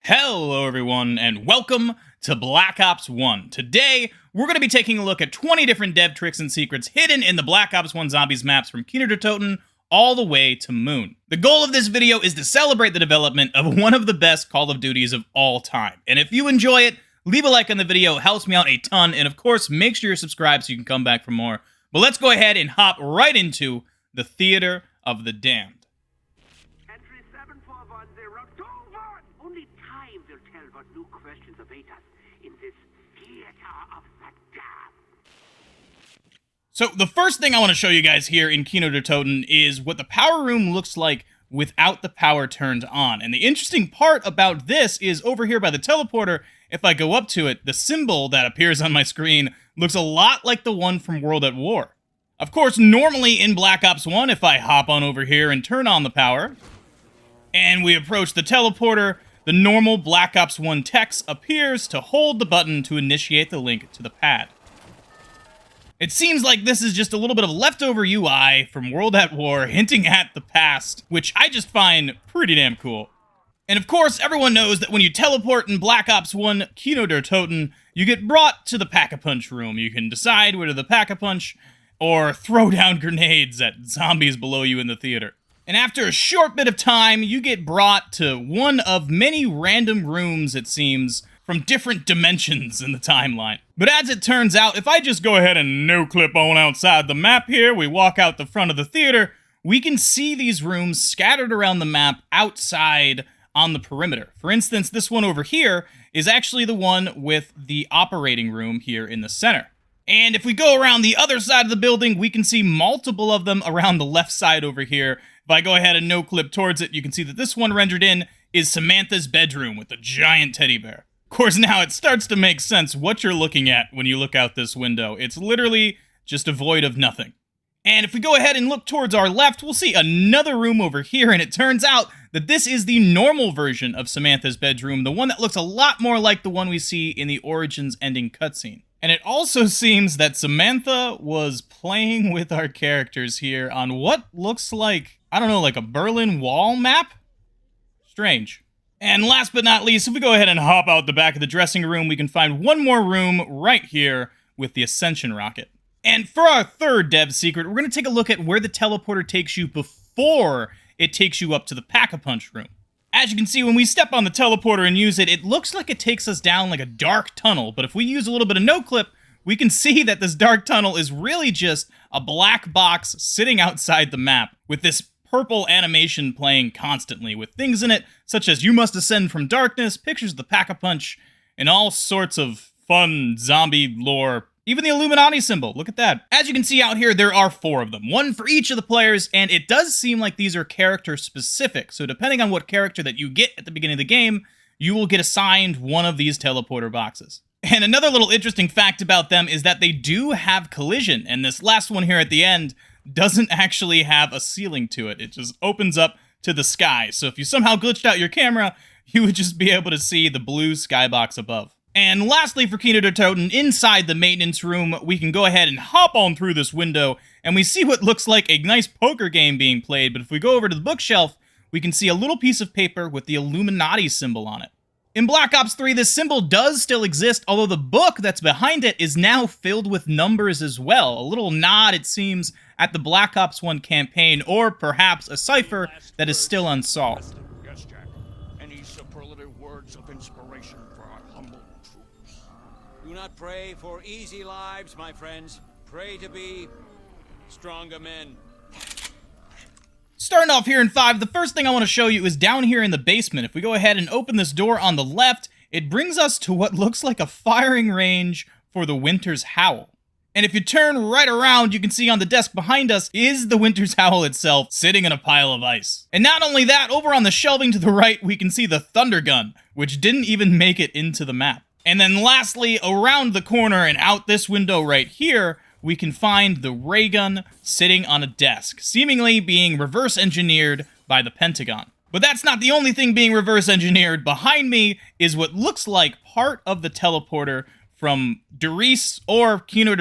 Hello everyone, and welcome to Black Ops 1. Today, we're going to be taking a look at 20 different dev tricks and secrets hidden in the Black Ops 1 Zombies maps from Kino all the way to Moon. The goal of this video is to celebrate the development of one of the best Call of Duties of all time. And if you enjoy it, leave a like on the video, it helps me out a ton, and of course, make sure you're subscribed so you can come back for more. But let's go ahead and hop right into the Theater of the Damned. Entry 7410, October! Only time will tell what new questions await us in this theater of the damned. So the first thing I want to show you guys here in Kino is what the power room looks like without the power turned on. And the interesting part about this is over here by the teleporter, if I go up to it, the symbol that appears on my screen looks a lot like the one from World at War. Of course, normally in Black Ops 1, if I hop on over here and turn on the power, and we approach the teleporter, the normal Black Ops 1 text appears to hold the button to initiate the link to the pad. It seems like this is just a little bit of leftover UI from World at War hinting at the past, which I just find pretty damn cool. And of course, everyone knows that when you teleport in Black Ops 1 Kino you get brought to the Pack-a-Punch room. You can decide whether to Pack-a-Punch or throw down grenades at zombies below you in the theater. And after a short bit of time, you get brought to one of many random rooms, it seems, from different dimensions in the timeline. But as it turns out, if I just go ahead and no-clip on outside the map here, we walk out the front of the theater, we can see these rooms scattered around the map outside on the perimeter. For instance, this one over here is actually the one with the operating room here in the center. And if we go around the other side of the building, we can see multiple of them around the left side over here. If I go ahead and no-clip towards it, you can see that this one rendered in is Samantha's bedroom with a giant teddy bear. Of course, now it starts to make sense what you're looking at when you look out this window. It's literally just a void of nothing. And if we go ahead and look towards our left, we'll see another room over here, and it turns out that this is the normal version of Samantha's bedroom, the one that looks a lot more like the one we see in the Origins ending cutscene. And it also seems that Samantha was playing with our characters here on what looks like, I don't know, like a Berlin Wall map? Strange. And last but not least, if we go ahead and hop out the back of the dressing room, we can find one more room right here with the Ascension rocket. And for our third dev secret, we're going to take a look at where the teleporter takes you before it takes you up to the Pack-a-Punch room. As you can see, when we step on the teleporter and use it, it looks like it takes us down like a dark tunnel, but if we use a little bit of no-clip, we can see that this dark tunnel is really just a black box sitting outside the map with this purple animation playing constantly with things in it such as "You must ascend from darkness," pictures of the Pack-a-Punch, and all sorts of fun zombie lore. Even the Illuminati symbol, look at that. As you can see out here, there are 4 of them, one for each of the players, and it does seem like these are character specific, so depending on what character that you get at the beginning of the game, you will get assigned one of these teleporter boxes. And another little interesting fact about them is that they do have collision, and this last one here at the end doesn't actually have a ceiling to it. It just opens up to the sky, so if you somehow glitched out your camera, you would just be able to see the blue skybox above. And lastly, for Kino inside the maintenance room, we can go ahead and hop on through this window, and we see what looks like a nice poker game being played, but if we go over to the bookshelf, we can see a little piece of paper with the Illuminati symbol on it. In Black Ops 3, this symbol does still exist, although the book that's behind it is now filled with numbers as well. A little nod, it seems, at the Black Ops 1 campaign, or perhaps a cipher that is still unsolved. Yes, Jack. Any superlative words of inspiration for our humble troops? Do not pray for easy lives, my friends. Pray to be stronger men. Starting off here in 5, the first thing I want to show you is down here in the basement. If we go ahead and open this door on the left, it brings us to what looks like a firing range for the Winter's Howl. And if you turn right around, you can see on the desk behind us is the Winter's Howl itself sitting in a pile of ice. And not only that, over on the shelving to the right, we can see the Thunder Gun, which didn't even make it into the map. And then lastly, around the corner and out this window right here, we can find the ray gun sitting on a desk, seemingly being reverse engineered by the Pentagon. But that's not the only thing being reverse engineered. Behind me is what looks like part of the teleporter from Doris or Kino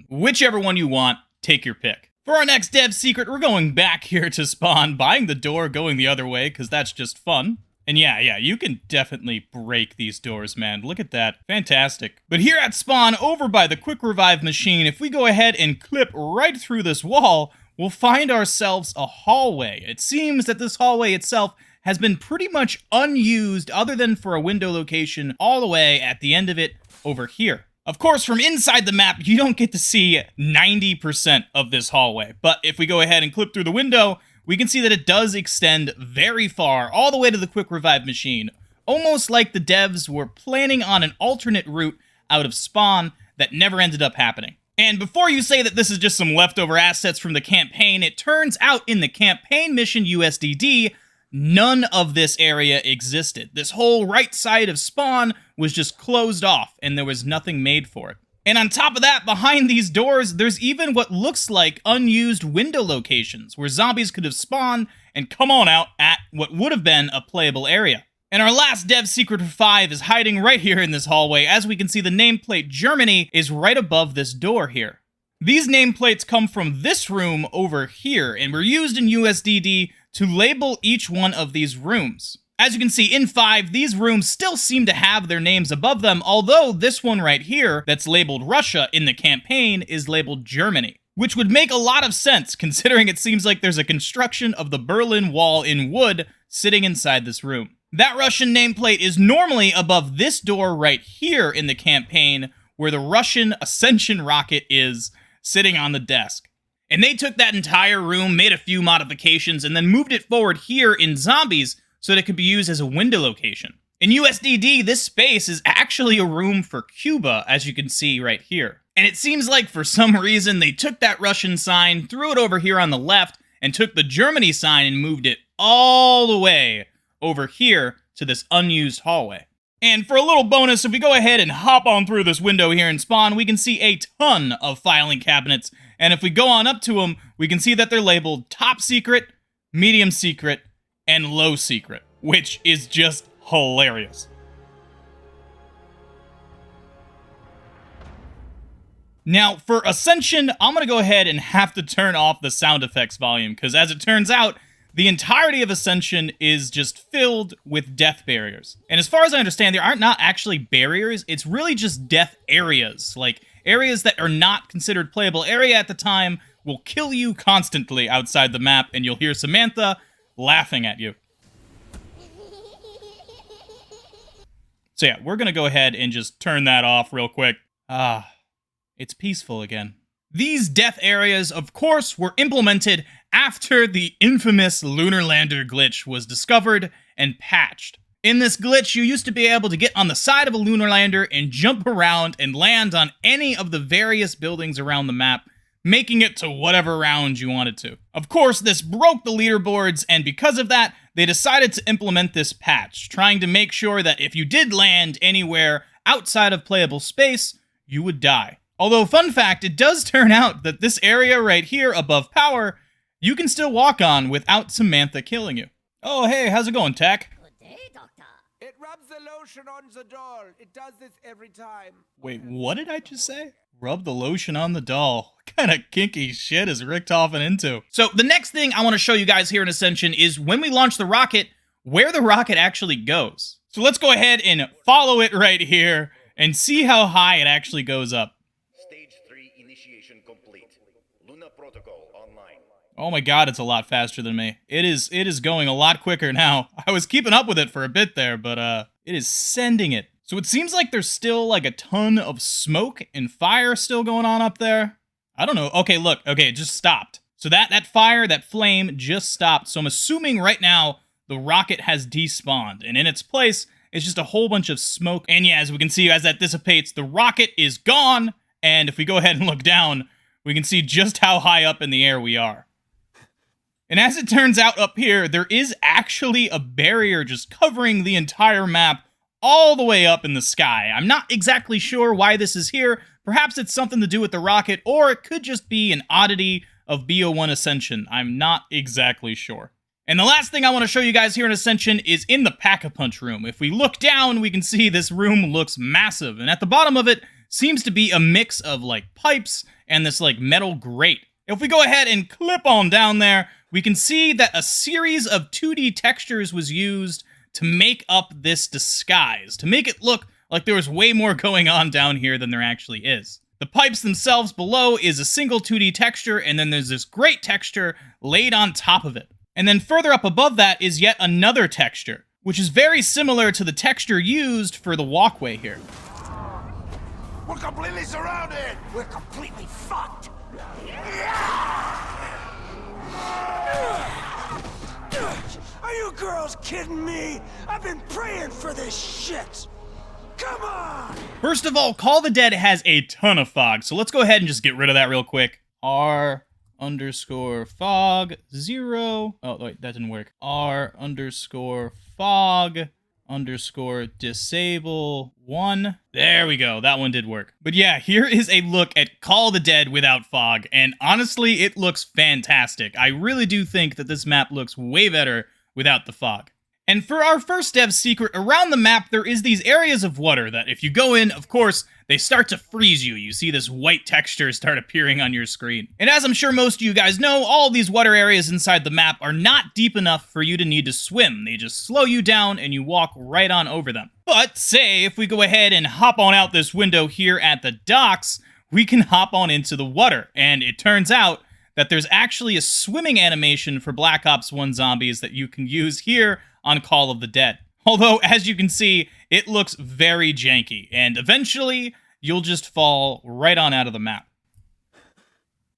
whichever one you want, take your pick. For our next dev secret, we're going back here to spawn, buying the door, going the other way, because that's just fun. And yeah, you can definitely break these doors, man. Look at that. Fantastic. But here at spawn, over by the quick revive machine, if we go ahead and clip right through this wall, we'll find ourselves a hallway. It seems that this hallway itself has been pretty much unused other than for a window location all the way at the end of it over here. Of course, from inside the map, you don't get to see 90% of this hallway. But if we go ahead and clip through the window, we can see that it does extend very far, all the way to the quick revive machine. Almost like the devs were planning on an alternate route out of spawn that never ended up happening. And before you say that this is just some leftover assets from the campaign, it turns out in the campaign mission USDD, none of this area existed. This whole right side of spawn was just closed off, and there was nothing made for it. And on top of that, behind these doors, there's even what looks like unused window locations, where zombies could have spawned and come on out at what would have been a playable area. And our last dev secret for 5 is hiding right here in this hallway. As we can see, the nameplate Germany is right above this door here. These nameplates come from this room over here, and were used in USDD to label each one of these rooms. As you can see, in 5, these rooms still seem to have their names above them, although this one right here, that's labeled Russia in the campaign, is labeled Germany. Which would make a lot of sense, considering it seems like there's a construction of the Berlin Wall in wood sitting inside this room. That Russian nameplate is normally above this door right here in the campaign, where the Russian Ascension rocket is sitting on the desk. And they took that entire room, made a few modifications, and then moved it forward here in Zombies so that it could be used as a window location. In USDD, this space is actually a room for Cuba, as you can see right here. And it seems like for some reason they took that Russian sign, threw it over here on the left, and took the Germany sign and moved it all the way over here to this unused hallway. And for a little bonus, if we go ahead and hop on through this window here in spawn, we can see a ton of filing cabinets. And if we go on up to them, we can see that they're labeled top secret, medium secret, and low secret, which is just hilarious. Now, for Ascension, I'm going to go ahead and have to turn off the sound effects volume, because as it turns out, the entirety of Ascension is just filled with death barriers. And as far as I understand, there aren't not actually barriers, it's really just death areas. Like, areas that are not considered playable area at the time will kill you constantly outside the map, and you'll hear Samantha laughing at you. So yeah, we're gonna go ahead and just turn that off real quick. It's peaceful again. These death areas, of course, were implemented after the infamous lunar lander glitch was discovered and patched. In this glitch, you used to be able to get on the side of a lunar lander and jump around and land on any of the various buildings around the map, making it to whatever round you wanted to. Of course, this broke the leaderboards, and because of that, they decided to implement this patch, trying to make sure that if you did land anywhere outside of playable space, you would die. Although, fun fact, it does turn out that this area right here above power, you can still walk on without Samantha killing you. Oh, hey, how's it going, Tack? Good day, Doctor. It rubs the lotion on the doll. It does this every time. Wait, what did I just say? Rub the lotion on the doll. What kind of kinky shit is Richtofen into? So the next thing I want to show you guys here in Ascension is when we launch the rocket, where the rocket actually goes. So let's go ahead and follow it right here and see how high it actually goes up. Stage 3 initiation complete. Lunar protocol online. Oh my god, it's a lot faster than me. It is going a lot quicker now. I was keeping up with it for a bit there, but it is sending it. So it seems like there's still like a ton of smoke and fire still going on up there. I don't know. Okay, look. Okay, it just stopped. So that fire, that flame just stopped. So I'm assuming right now the rocket has despawned, and in its place is just a whole bunch of smoke. And yeah, as we can see, as that dissipates, the rocket is gone. And if we go ahead and look down, we can see just how high up in the air we are. And as it turns out up here, there is actually a barrier just covering the entire map all the way up in the sky. I'm not exactly sure why this is here. Perhaps it's something to do with the rocket, or it could just be an oddity of BO1 Ascension. I'm not exactly sure. And the last thing I want to show you guys here in Ascension is in the Pack-a-Punch room. If we look down, we can see this room looks massive, and at the bottom of it seems to be a mix of like pipes and this like metal grate. If we go ahead and clip on down there, we can see that a series of 2D textures was used to make up this disguise, to make it look like there was way more going on down here than there actually is. The pipes themselves below is a single 2D texture, and then there's this great texture laid on top of it. And then further up above that is yet another texture, which is very similar to the texture used for the walkway here. We're completely surrounded! We're completely fucked. Are you girls kidding me? I've been praying for this shit! Come on! First of all, Call the Dead has a ton of fog, so let's go ahead and just get rid of that real quick. R_fog 0. Oh, wait, that didn't work. R_fog_disable 1. There we go. That one did work. But yeah, here is a look at Call the Dead without fog, and honestly, it looks fantastic. I really do think that this map looks way better without the fog. And for our first dev secret, around the map, there is these areas of water that if you go in, of course, they start to freeze you. You see this white texture start appearing on your screen. And as I'm sure most of you guys know, all of these water areas inside the map are not deep enough for you to need to swim. They just slow you down and you walk right on over them. But say if we go ahead and hop on out this window here at the docks, we can hop on into the water. And it turns out that there's actually a swimming animation for Black Ops 1 zombies that you can use here on Call of the Dead. Although, as you can see, it looks very janky, and eventually, you'll just fall right on out of the map.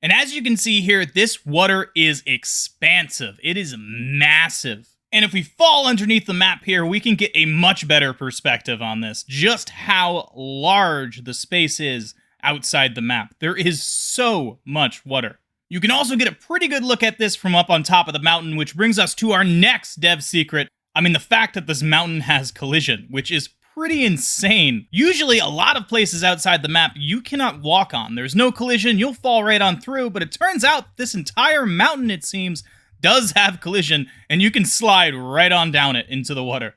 And as you can see here, this water is expansive. It is massive. And if we fall underneath the map here, we can get a much better perspective on this, just how large the space is outside the map. There is so much water. You can also get a pretty good look at this from up on top of the mountain, which brings us to our next dev secret. I mean, the fact that this mountain has collision, which is pretty insane. Usually, a lot of places outside the map you cannot walk on. There's no collision, you'll fall right on through, but it turns out this entire mountain, it seems, does have collision, and you can slide right on down it into the water.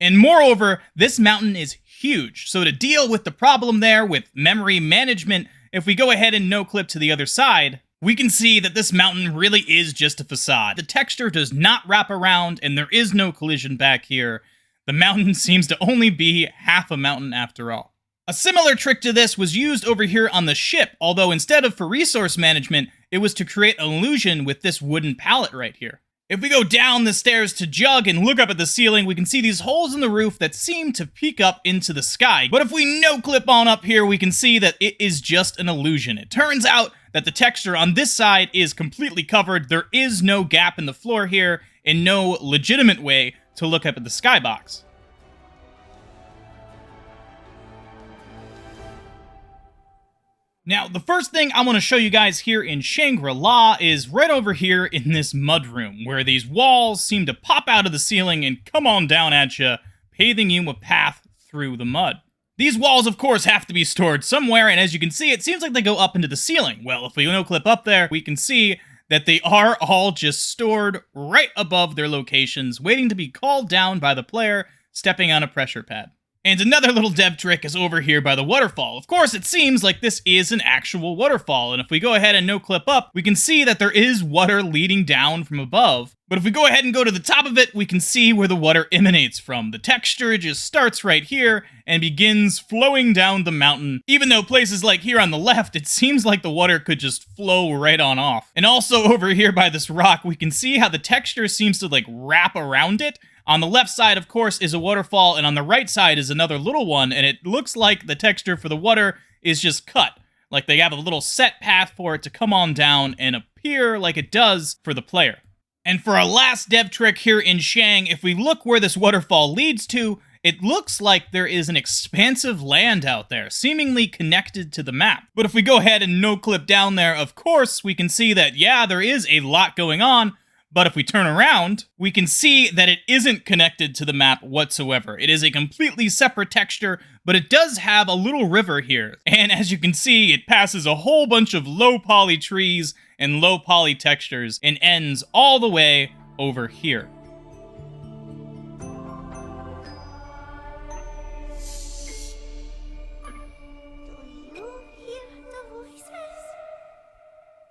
And moreover, this mountain is huge, so to deal with the problem there with memory management, if we go ahead and no-clip to the other side, we can see that this mountain really is just a facade. The texture does not wrap around, and there is no collision back here. The mountain seems to only be half a mountain after all. A similar trick to this was used over here on the ship, although instead of for resource management, it was to create illusion with this wooden pallet right here. If we go down the stairs to Jug and look up at the ceiling, we can see these holes in the roof that seem to peek up into the sky. But if we no-clip on up here, we can see that it is just an illusion. It turns out that the texture on this side is completely covered. There is no gap in the floor here, and no legitimate way to look up at the skybox. Now, the first thing I want to show you guys here in Shangri-La is right over here in this mud room, where these walls seem to pop out of the ceiling and come on down at you, paving you a path through the mud. These walls, of course, have to be stored somewhere, and as you can see, it seems like they go up into the ceiling. Well, if we no-clip up there, we can see that they are all just stored right above their locations, waiting to be called down by the player stepping on a pressure pad. And another little dev trick is over here by the waterfall. Of course, it seems like this is an actual waterfall, and if we go ahead and no-clip up, we can see that there is water leading down from above. But if we go ahead and go to the top of it, we can see where the water emanates from. The texture just starts right here and begins flowing down the mountain. Even though places like here on the left, it seems like the water could just flow right on off. And also over here by this rock, we can see how the texture seems to like wrap around it. On the left side, of course, is a waterfall, and on the right side is another little one, and it looks like the texture for the water is just cut. Like they have a little set path for it to come on down and appear like it does for the player. And for our last dev trick here in Shang, if we look where this waterfall leads to, it looks like there is an expansive land out there, seemingly connected to the map. But if we go ahead and no-clip down there, of course, we can see that, yeah, there is a lot going on, but if we turn around, we can see that it isn't connected to the map whatsoever. It is a completely separate texture, but it does have a little river here. And as you can see, it passes a whole bunch of low poly trees and low poly textures and ends all the way over here.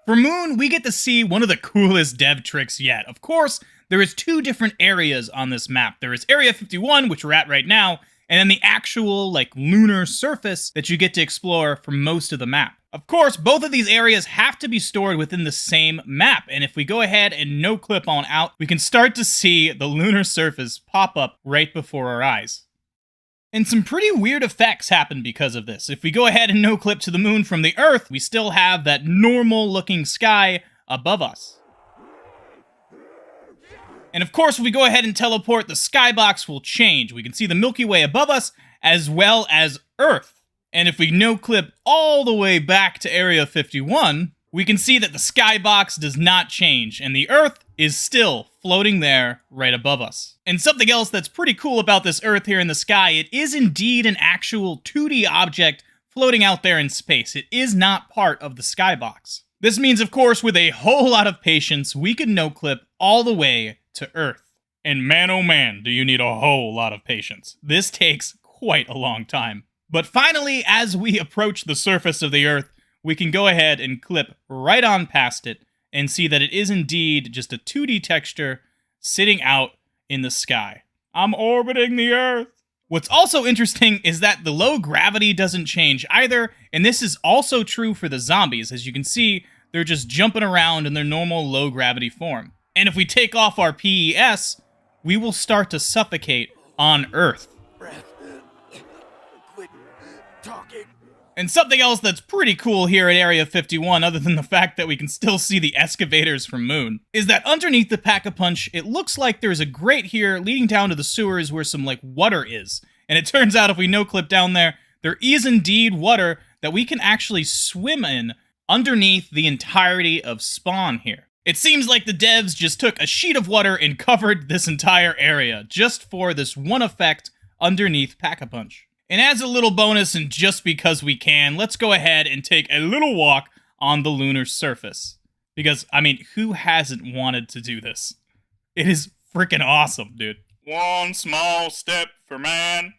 For Moon, we get to see one of the coolest dev tricks yet. Of course, there is 2 different areas on this map. There is Area 51, which we're at right now, and then the actual, like, lunar surface that you get to explore for most of the map. Of course, both of these areas have to be stored within the same map, and if we go ahead and no-clip on out, we can start to see the lunar surface pop up right before our eyes. And some pretty weird effects happen because of this. If we go ahead and no-clip to the moon from the Earth, we still have that normal-looking sky above us. And of course, if we go ahead and teleport, the skybox will change. We can see the Milky Way above us, as well as Earth. And if we no-clip all the way back to Area 51, we can see that the skybox does not change, and the Earth is still floating there right above us. And something else that's pretty cool about this Earth here in the sky, it is indeed an actual 2D object floating out there in space. It is not part of the skybox. This means, of course, with a whole lot of patience, we can no-clip all the way to Earth. And man, oh man, do you need a whole lot of patience. This takes quite a long time. But finally, as we approach the surface of the Earth, we can go ahead and clip right on past it and see that it is indeed just a 2D texture sitting out in the sky. I'm orbiting the Earth. What's also interesting is that the low gravity doesn't change either, and this is also true for the zombies. As you can see, they're just jumping around in their normal low gravity form. And if we take off our PES, we will start to suffocate on Earth. Quit talking. And something else that's pretty cool here at Area 51, other than the fact that we can still see the excavators from Moon, is that underneath the Pack-a-Punch, it looks like there's a grate here leading down to the sewers where some, like, water is. And it turns out if we no-clip down there, there is indeed water that we can actually swim in underneath the entirety of Spawn here. It seems like the devs just took a sheet of water and covered this entire area, just for this one effect underneath Pack-a-Punch. And as a little bonus, and just because we can, let's go ahead and take a little walk on the lunar surface. Because, I mean, who hasn't wanted to do this? It is freaking awesome, dude. One small step for man,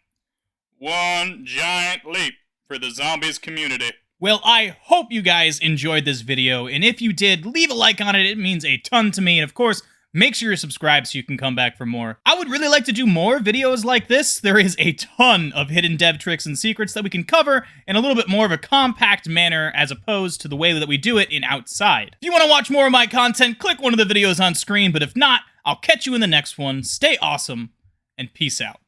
one giant leap for the zombies community. Well, I hope you guys enjoyed this video, and if you did, leave a like on it. It means a ton to me, and of course, make sure you're subscribed so you can come back for more. I would really like to do more videos like this. There is a ton of hidden dev tricks and secrets that we can cover in a little bit more of a compact manner as opposed to the way that we do it in Outside. If you want to watch more of my content, click one of the videos on screen, but if not, I'll catch you in the next one. Stay awesome, and peace out.